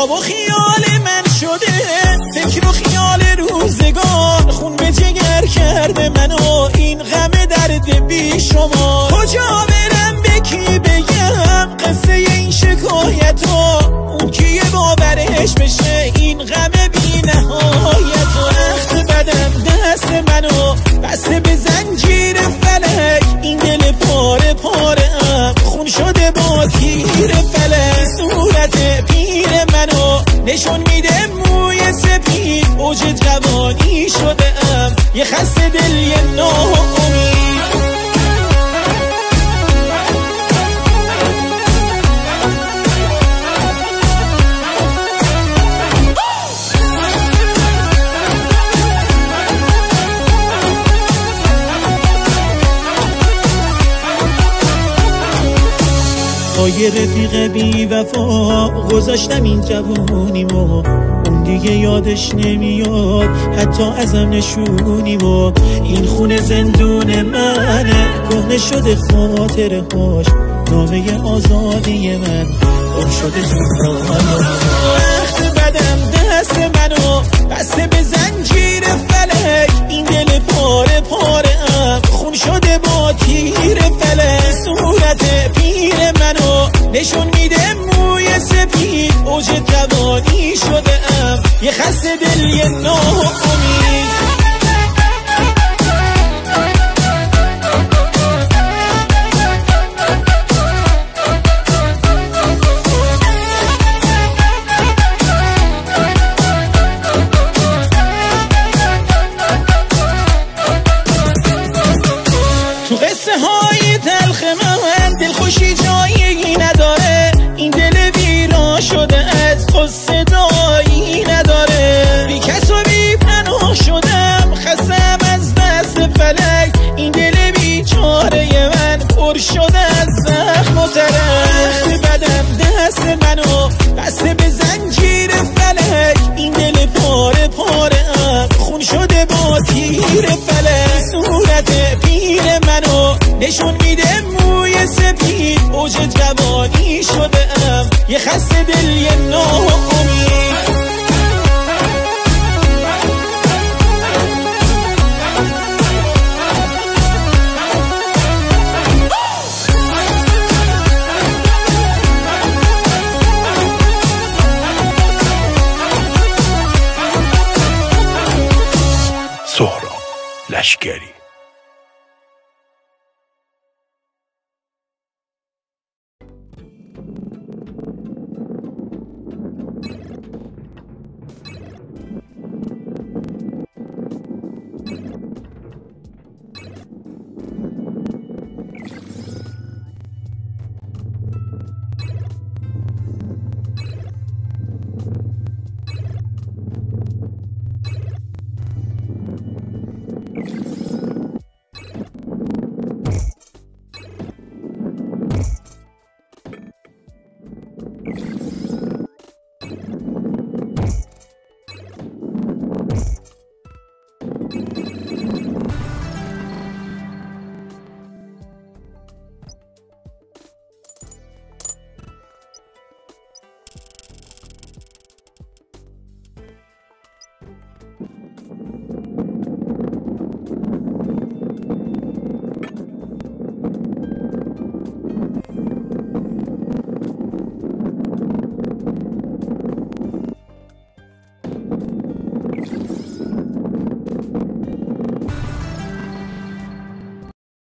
خواب و خیال من شده، فکر و خیال روزگار، خون به جگر کرده منو این غم درد بی شما. کجا برم به کی بگم قصه این شکایتو، اون کیه باورش بشه این غم بی نهایتو. وقت بدم دست منو بسته به زنجیر فلک، این دل پاره پاره ام خون شده با تیر فلک. صورت پیر منو نشون میده موی سپید، اوج جوانی شده ام یه خسته دل یه ناامید. با یه رفیق بی وفا گذاشتم این جوونیمو، اون دیگه یادش نمیاد حتی ازم نشونیمو. این خونه زندون منه، کهنه شده خاطره هاش، نامه آزادی من گم شده تو وقت بدم دست منو بسته به زنجیر فلک، این دل پاره پاره ام خون شده با تیر فلک. صورت پیر منو نشون میده موی سپید، اوج جوانی شده ام یه خسته دل یه ناامید. تو قصه های تلخ من دلخوشی جایی نداره، این دل ویران شده از خود صدایی نداره. بی کس و بی پناه شدم خستم از دست فلک، این دل بیچاره من پر شده از زخم و ترک. بدم دست منو بسته به زنجیر فلک، این دل پاره پاره ام خون شده با تیر فلک. صورت پیر منو نشون میده موی سپید، اوج جوانی شده ام یه خسته دل یه ناامید. سهراب لشکری.